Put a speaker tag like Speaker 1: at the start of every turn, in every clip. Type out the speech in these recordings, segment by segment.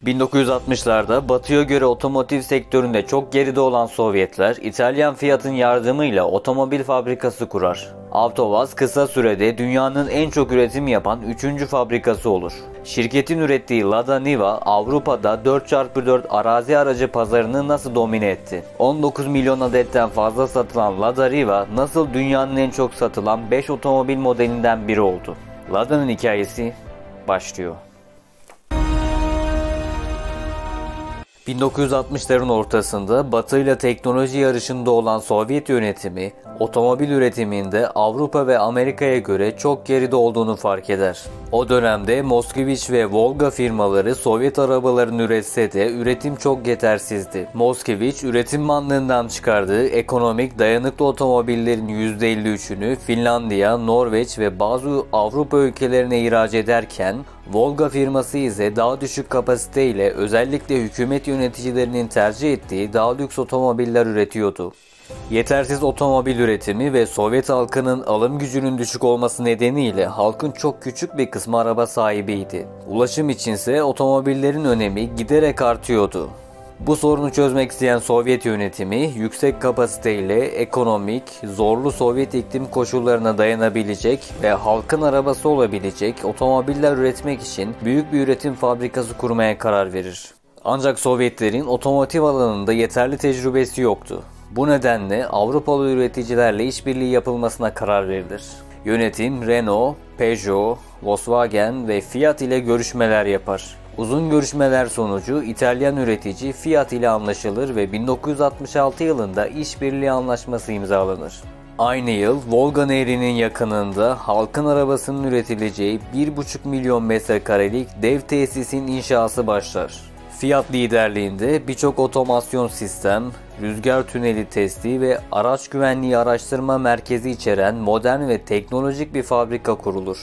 Speaker 1: 1960'larda Batı'ya göre otomotiv sektöründe çok geride olan Sovyetler, İtalyan Fiat'ın yardımıyla otomobil fabrikası kurar. Avtovaz kısa sürede dünyanın en çok üretim yapan 3. fabrikası olur. Şirketin ürettiği Lada Niva, Avrupa'da 4x4 arazi aracı pazarını nasıl domine etti? 19 milyon adetten fazla satılan Lada Niva nasıl dünyanın en çok satılan 5 otomobil modelinden biri oldu? Lada'nın hikayesi başlıyor. 1960'ların ortasında Batı ile teknoloji yarışında olan Sovyet yönetimi, otomobil üretiminde Avrupa ve Amerika'ya göre çok geride olduğunu fark eder. O dönemde Moskvich ve Volga firmaları Sovyet arabalarını üretse de üretim çok yetersizdi. Moskvich üretim bandından çıkardığı ekonomik dayanıklı otomobillerin %53'ünü Finlandiya, Norveç ve bazı Avrupa ülkelerine ihraç ederken, Volga firması ise daha düşük kapasiteyle özellikle hükümet yöneticilerinin tercih ettiği daha lüks otomobiller üretiyordu. Yetersiz otomobil üretimi ve Sovyet halkının alım gücünün düşük olması nedeniyle halkın çok küçük bir kısmı araba sahibiydi. Ulaşım içinse otomobillerin önemi giderek artıyordu. Bu sorunu çözmek isteyen Sovyet yönetimi yüksek kapasiteyle ekonomik, zorlu Sovyet iklim koşullarına dayanabilecek ve halkın arabası olabilecek otomobiller üretmek için büyük bir üretim fabrikası kurmaya karar verir. Ancak Sovyetlerin otomotiv alanında yeterli tecrübesi yoktu. Bu nedenle Avrupalı üreticilerle işbirliği yapılmasına karar verilir. Yönetim Renault, Peugeot, Volkswagen ve Fiat ile görüşmeler yapar. Uzun görüşmeler sonucu İtalyan üretici Fiat ile anlaşılır ve 1966 yılında işbirliği anlaşması imzalanır. Aynı yıl Volga Nehri'nin yakınında halkın arabasının üretileceği 1,5 milyon metrekarelik dev tesisin inşası başlar. Fiat liderliğinde birçok otomasyon sistem, rüzgar tüneli testi ve araç güvenliği araştırma merkezi içeren modern ve teknolojik bir fabrika kurulur.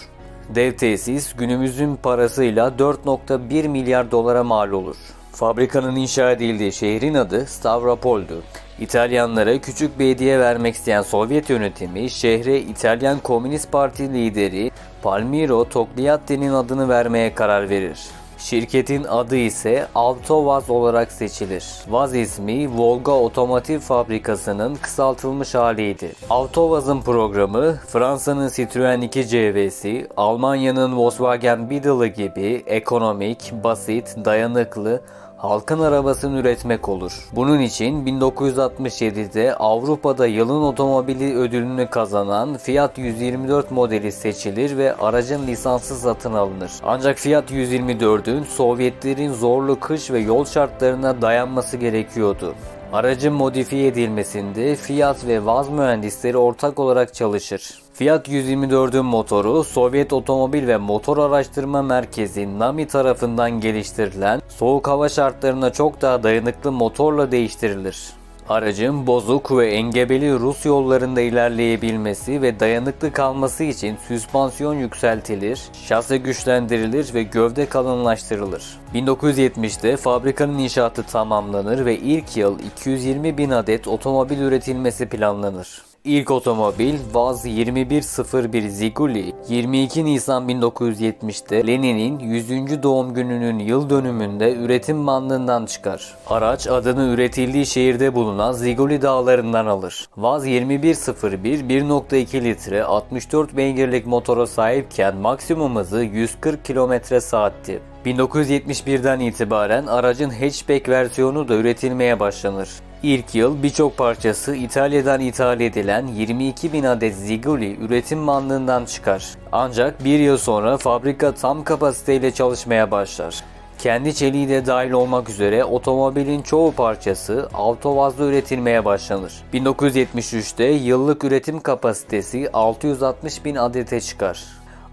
Speaker 1: Dev tesis günümüzün parasıyla 4,1 milyar dolara mal olur. Fabrikanın inşa edildiği şehrin adı Stavropol'du. İtalyanlara küçük bir hediye vermek isteyen Sovyet yönetimi şehre İtalyan Komünist Parti lideri Palmiro Togliatti'nin adını vermeye karar verir. Şirketin adı ise Avtovaz olarak seçilir. Vaz ismi Volga Otomotiv Fabrikası'nın kısaltılmış haliydi. Avtovaz'ın programı Fransa'nın Citroen 2 CV'si, Almanya'nın Volkswagen Beetle'ı gibi ekonomik, basit, dayanıklı, halkın arabasını üretmek olur. Bunun için 1967'de Avrupa'da yılın otomobili ödülünü kazanan Fiat 124 modeli seçilir ve aracın lisansı satın alınır. Ancak Fiat 124'ün Sovyetlerin zorlu kış ve yol şartlarına dayanması gerekiyordu. Aracın modifiye edilmesinde Fiat ve Vaz mühendisleri ortak olarak çalışır. Fiat 124'ün motoru Sovyet Otomobil ve Motor Araştırma Merkezi NAMI tarafından geliştirilen soğuk hava şartlarına çok daha dayanıklı motorla değiştirilir. Aracın bozuk ve engebeli Rus yollarında ilerleyebilmesi ve dayanıklı kalması için süspansiyon yükseltilir, şase güçlendirilir ve gövde kalınlaştırılır. 1970'te fabrikanın inşaatı tamamlanır ve ilk yıl 220 bin adet otomobil üretilmesi planlanır. İlk otomobil Vaz 2101 Ziguli 22 Nisan 1970'te Lenin'in 100. doğum gününün yıl dönümünde üretim bandından çıkar. Araç adını üretildiği şehirde bulunan Ziguli dağlarından alır. Vaz 2101 1,2 litre 64 beygirlik motora sahipken maksimum hızı 140 km/saatti. 1971'den itibaren aracın hatchback versiyonu da üretilmeye başlanır. İlk yıl birçok parçası İtalya'dan ithal edilen 22 bin adet Ziguli üretim bandından çıkar. Ancak bir yıl sonra fabrika tam kapasiteyle çalışmaya başlar. Kendi çeliği de dahil olmak üzere otomobilin çoğu parçası Avtovaz'da üretilmeye başlanır. 1973'te yıllık üretim kapasitesi 660 bin adete çıkar.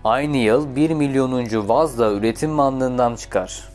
Speaker 1: Aynı yıl 1 milyonuncu Vaz da üretim bandından çıkar.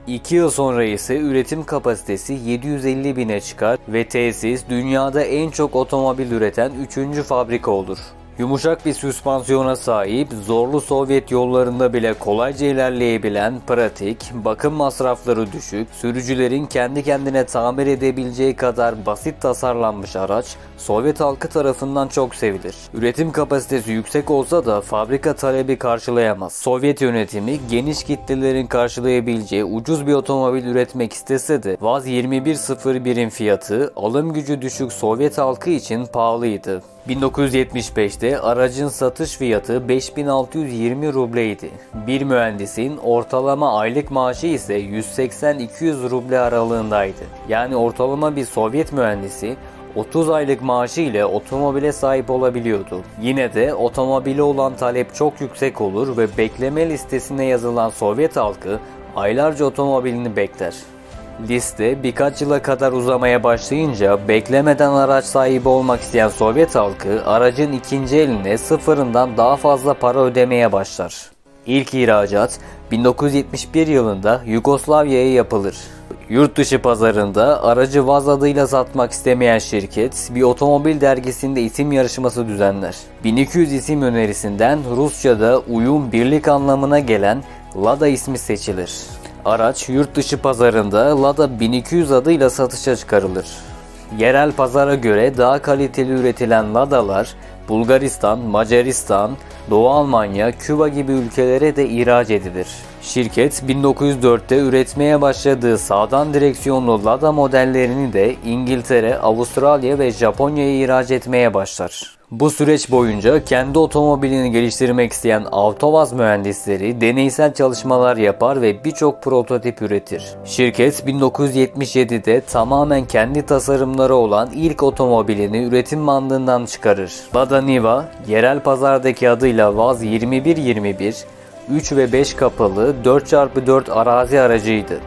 Speaker 1: 2 yıl sonra ise üretim kapasitesi 750 bine çıkar ve tesis dünyada en çok otomobil üreten 3. fabrika olur. Yumuşak bir süspansiyona sahip, zorlu Sovyet yollarında bile kolayca ilerleyebilen, pratik, bakım masrafları düşük, sürücülerin kendi kendine tamir edebileceği kadar basit tasarlanmış araç, Sovyet halkı tarafından çok sevilir. Üretim kapasitesi yüksek olsa da fabrika talebi karşılayamaz. Sovyet yönetimi geniş kitlelerin karşılayabileceği ucuz bir otomobil üretmek istese de Vaz 2101'in fiyatı alım gücü düşük Sovyet halkı için pahalıydı. 1975'te aracın satış fiyatı 5620 rubleydi. Bir mühendisin ortalama aylık maaşı ise 180-200 ruble aralığındaydı. Yani ortalama bir Sovyet mühendisi 30 aylık maaşı ile otomobile sahip olabiliyordu. Yine de otomobile olan talep çok yüksek olur ve bekleme listesine yazılan Sovyet halkı aylarca otomobilini bekler. Liste birkaç yıla kadar uzamaya başlayınca beklemeden araç sahibi olmak isteyen Sovyet halkı aracın ikinci eline sıfırından daha fazla para ödemeye başlar. İlk ihracat 1971 yılında Yugoslavya'ya yapılır. Yurt dışı pazarında aracı Vaz adıyla satmak istemeyen şirket bir otomobil dergisinde isim yarışması düzenler. 1200 isim önerisinden Rusça'da uyum, birlik anlamına gelen Lada ismi seçilir. Araç yurt dışı pazarında Lada 1200 adıyla satışa çıkarılır. Yerel pazara göre daha kaliteli üretilen Lada'lar Bulgaristan, Macaristan, Doğu Almanya, Küba gibi ülkelere de ihraç edilir. Şirket 1904'te üretmeye başladığı sağdan direksiyonlu Lada modellerini de İngiltere, Avustralya ve Japonya'ya ihraç etmeye başlar. Bu süreç boyunca kendi otomobilini geliştirmek isteyen Avtovaz mühendisleri deneysel çalışmalar yapar ve birçok prototip üretir. Şirket 1977'de tamamen kendi tasarımları olan ilk otomobilini üretim bandından çıkarır. Lada Niva, yerel pazardaki adıyla Vaz 2121, 3 ve 5 kapılı 4x4 arazi aracıydı.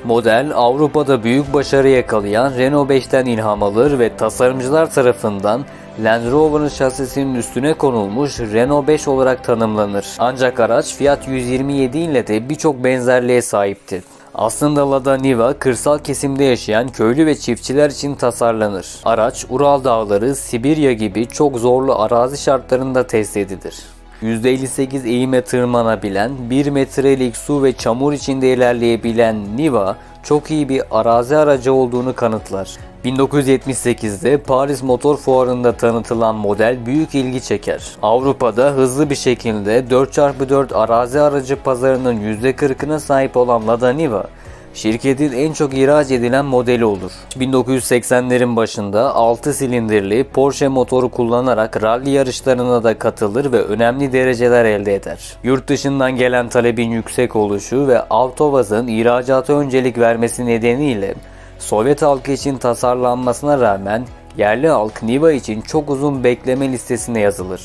Speaker 1: Model Avrupa'da büyük başarı yakalayan Renault 5'ten ilham alır ve tasarımcılar tarafından Land Rover'ın şasisinin üstüne konulmuş Renault 5 olarak tanımlanır. Ancak araç Fiat 127 ile de birçok benzerliğe sahipti. Aslında Lada Niva kırsal kesimde yaşayan köylü ve çiftçiler için tasarlanır. Araç Ural Dağları, Sibirya gibi çok zorlu arazi şartlarında test edilir. %58 eğime tırmanabilen, 1 metrelik su ve çamur içinde ilerleyebilen Niva çok iyi bir arazi aracı olduğunu kanıtlar. 1978'de Paris Motor Fuarı'nda tanıtılan model büyük ilgi çeker. Avrupa'da hızlı bir şekilde 4x4 arazi aracı pazarının %40'ına sahip olan Lada Niva, şirketin en çok ihraç edilen modeli olur. 1980'lerin başında 6 silindirli Porsche motoru kullanarak rally yarışlarına da katılır ve önemli dereceler elde eder. Yurt dışından gelen talebin yüksek oluşu ve Avtovaz'ın ihracata öncelik vermesi nedeniyle Sovyet halkı için tasarlanmasına rağmen yerli halk Niva için çok uzun bekleme listesine yazılır.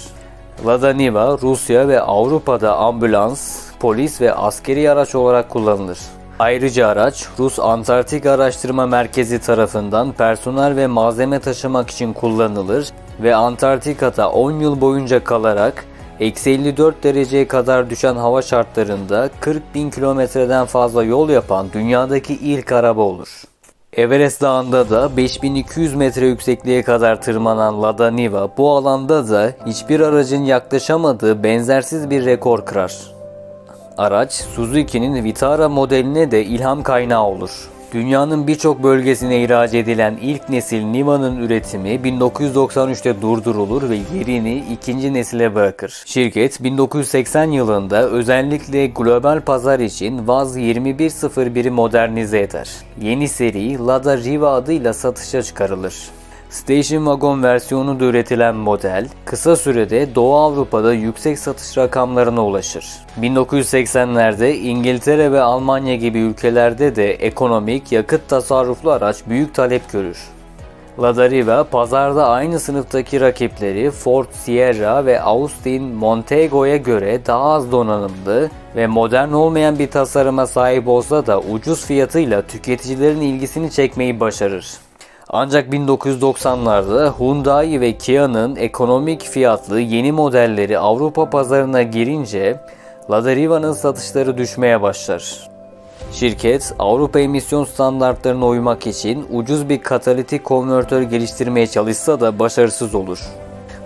Speaker 1: Lada Niva, Rusya ve Avrupa'da ambulans, polis ve askeri araç olarak kullanılır. Ayrıca araç, Rus Antarktik Araştırma Merkezi tarafından personel ve malzeme taşımak için kullanılır ve Antarktika'da 10 yıl boyunca kalarak -54 dereceye kadar düşen hava şartlarında 40.000 kilometreden fazla yol yapan dünyadaki ilk araba olur. Everest Dağı'nda da 5200 metre yüksekliğe kadar tırmanan Lada Niva bu alanda da hiçbir aracın yaklaşamadığı benzersiz bir rekor kırar. Araç Suzuki'nin Vitara modeline de ilham kaynağı olur. Dünyanın birçok bölgesine ihraç edilen ilk nesil Niva'nın üretimi 1993'te durdurulur ve yerini ikinci nesile bırakır. Şirket 1980 yılında özellikle global pazar için Vaz 2101'i modernize eder. Yeni seri Lada Riva adıyla satışa çıkarılır. Station Wagon versiyonu da üretilen model, kısa sürede Doğu Avrupa'da yüksek satış rakamlarına ulaşır. 1980'lerde İngiltere ve Almanya gibi ülkelerde de ekonomik, yakıt tasarruflu araç büyük talep görür. Lada Riva, pazarda aynı sınıftaki rakipleri Ford Sierra ve Austin Montego'ya göre daha az donanımlı ve modern olmayan bir tasarıma sahip olsa da ucuz fiyatıyla tüketicilerin ilgisini çekmeyi başarır. Ancak 1990'larda Hyundai ve Kia'nın ekonomik fiyatlı yeni modelleri Avrupa pazarına girince Lada Riva'nın satışları düşmeye başlar. Şirket Avrupa emisyon standartlarına uymak için ucuz bir katalitik konvertör geliştirmeye çalışsa da başarısız olur.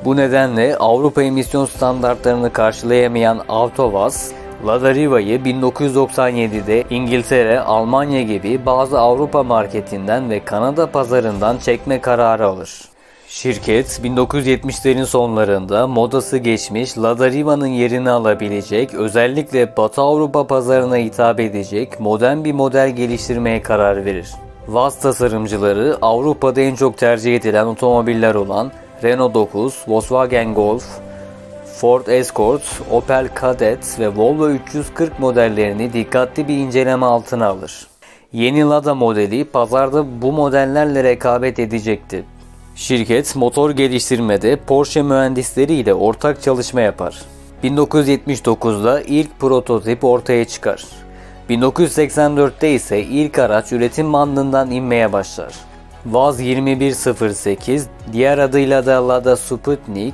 Speaker 1: Bu nedenle Avrupa emisyon standartlarını karşılayamayan Avtovaz, Lada Riva'yı 1997'de İngiltere, Almanya gibi bazı Avrupa marketinden ve Kanada pazarından çekme kararı alır. Şirket 1970'lerin sonlarında modası geçmiş Lada Riva'nın yerini alabilecek, özellikle Batı Avrupa pazarına hitap edecek modern bir model geliştirmeye karar verir. Vaz tasarımcıları Avrupa'da en çok tercih edilen otomobiller olan Renault 9, Volkswagen Golf, Ford Escort, Opel Kadett ve Volvo 340 modellerini dikkatli bir inceleme altına alır. Yeni Lada modeli pazarda bu modellerle rekabet edecekti. Şirket motor geliştirmede Porsche mühendisleri ile ortak çalışma yapar. 1979'da ilk prototip ortaya çıkar. 1984'te ise ilk araç üretim bandından inmeye başlar. Vaz 2108, diğer adıyla da Lada Sputnik,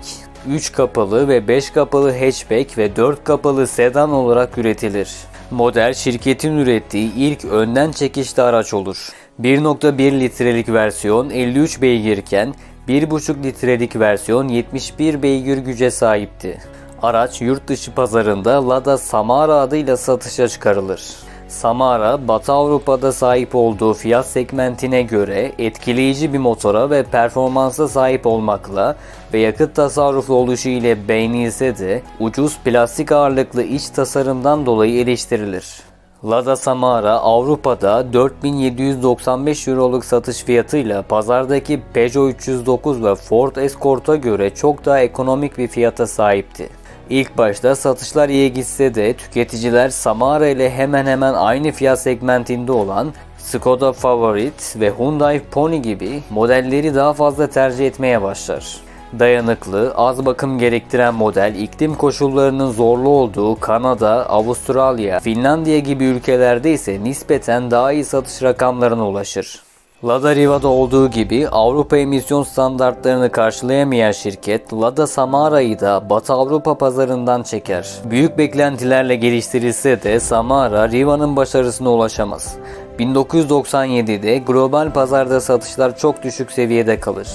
Speaker 1: 3 kapılı ve 5 kapılı hatchback ve 4 kapılı sedan olarak üretilir. Model şirketin ürettiği ilk önden çekişli araç olur. 1.1 litrelik versiyon 53 beygirken 1.5 litrelik versiyon 71 beygir güce sahipti. Araç yurt dışı pazarında Lada Samara adıyla satışa çıkarılır. Samara, Batı Avrupa'da sahip olduğu fiyat segmentine göre etkileyici bir motora ve performansa sahip olmakla ve yakıt tasarruflu oluşu ile beğenilse de ucuz plastik ağırlıklı iç tasarımdan dolayı eleştirilir. Lada Samara Avrupa'da 4795 euroluk satış fiyatıyla pazardaki Peugeot 309 ve Ford Escort'a göre çok daha ekonomik bir fiyata sahipti. İlk başta satışlar iyi gitse de tüketiciler Samara ile hemen hemen aynı fiyat segmentinde olan Skoda Favorit ve Hyundai Pony gibi modelleri daha fazla tercih etmeye başlar. Dayanıklı, az bakım gerektiren model, iklim koşullarının zorlu olduğu Kanada, Avustralya, Finlandiya gibi ülkelerde ise nispeten daha iyi satış rakamlarına ulaşır. Lada Riva'da olduğu gibi Avrupa emisyon standartlarını karşılayamayan şirket Lada Samara'yı da Batı Avrupa pazarından çeker. Büyük beklentilerle geliştirilse de Samara Riva'nın başarısına ulaşamaz. 1997'de global pazarda satışlar çok düşük seviyede kalır.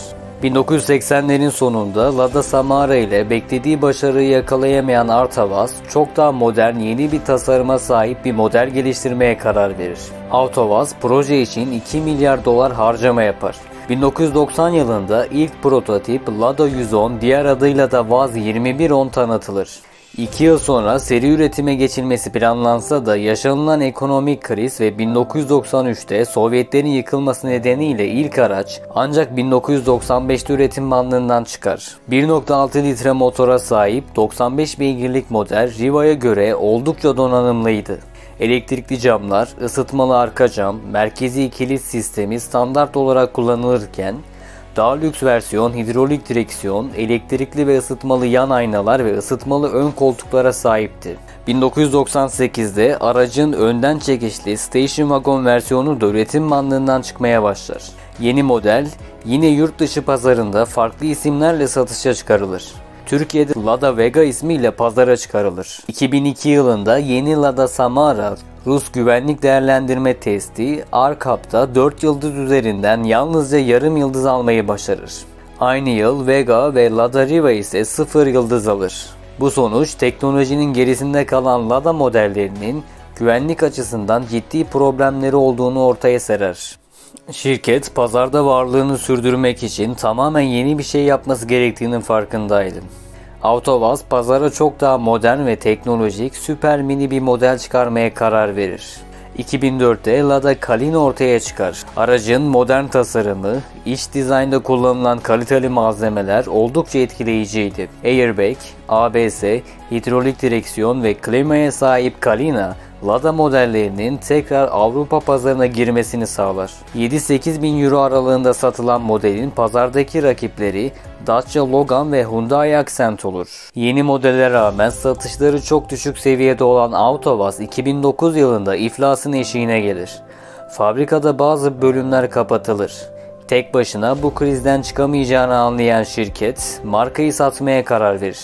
Speaker 1: 1980'lerin sonunda Lada Samara ile beklediği başarıyı yakalayamayan Avtovaz çok daha modern yeni bir tasarıma sahip bir model geliştirmeye karar verir. Avtovaz proje için 2 milyar dolar harcama yapar. 1990 yılında ilk prototip Lada 110 diğer adıyla da Vaz 2110 tanıtılır. 2 yıl sonra seri üretime geçilmesi planlansa da yaşanılan ekonomik kriz ve 1993'te Sovyetlerin yıkılması nedeniyle ilk araç ancak 1995'te üretim bandından çıkar. 1.6 litre motora sahip 95 beygirlik model Riva'ya göre oldukça donanımlıydı. Elektrikli camlar, ısıtmalı arka cam, merkezi kilit sistemi standart olarak kullanılırken daha lüks versiyon hidrolik direksiyon, elektrikli ve ısıtmalı yan aynalar ve ısıtmalı ön koltuklara sahipti. 1998'de aracın önden çekişli Station Wagon versiyonu da üretim bandından çıkmaya başlar. Yeni model yine yurt dışı pazarında farklı isimlerle satışa çıkarılır. Türkiye'de Lada Vega ismiyle pazara çıkarılır. 2002 yılında yeni Lada Samara Rus güvenlik değerlendirme testi RCAP'ta 4 yıldız üzerinden yalnızca yarım yıldız almayı başarır. Aynı yıl Vega ve Lada Riva ise 0 yıldız alır. Bu sonuç teknolojinin gerisinde kalan Lada modellerinin güvenlik açısından ciddi problemleri olduğunu ortaya serer. Şirket pazarda varlığını sürdürmek için tamamen yeni bir şey yapması gerektiğinin farkındaydı. Avtovaz pazara çok daha modern ve teknolojik süper mini bir model çıkarmaya karar verir. 2004'te Lada Kalina ortaya çıkar. Aracın modern tasarımı, iç dizaynda kullanılan kaliteli malzemeler oldukça etkileyiciydi. Airbag, ABS, hidrolik direksiyon ve klimaya sahip Kalina, Lada modellerinin tekrar Avrupa pazarına girmesini sağlar. 7-8 bin euro aralığında satılan modelin pazardaki rakipleri Dacia Logan ve Hyundai Accent olur. Yeni modele rağmen satışları çok düşük seviyede olan Avtovaz 2009 yılında iflasın eşiğine gelir. Fabrikada bazı bölümler kapatılır. Tek başına bu krizden çıkamayacağını anlayan şirket markayı satmaya karar verir.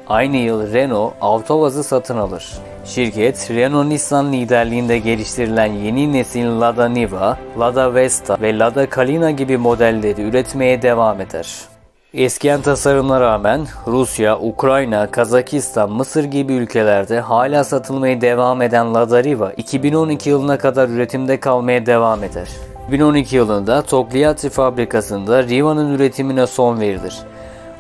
Speaker 1: Aynı yıl Renault Avtovaz'ı satın alır. Şirket, Renault-Nissan liderliğinde geliştirilen yeni nesil Lada Niva, Lada Vesta ve Lada Kalina gibi modelleri üretmeye devam eder. Eskiyen tasarımına rağmen Rusya, Ukrayna, Kazakistan, Mısır gibi ülkelerde hala satılmaya devam eden Lada Riva 2012 yılına kadar üretimde kalmaya devam eder. 2012 yılında Togliatti fabrikasında Riva'nın üretimine son verilir.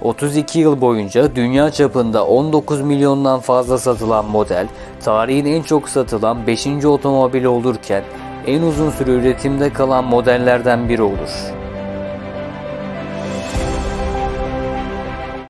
Speaker 1: 32 yıl boyunca dünya çapında 19 milyondan fazla satılan model, tarihin en çok satılan 5. otomobili olurken en uzun süre üretimde kalan modellerden biri olur.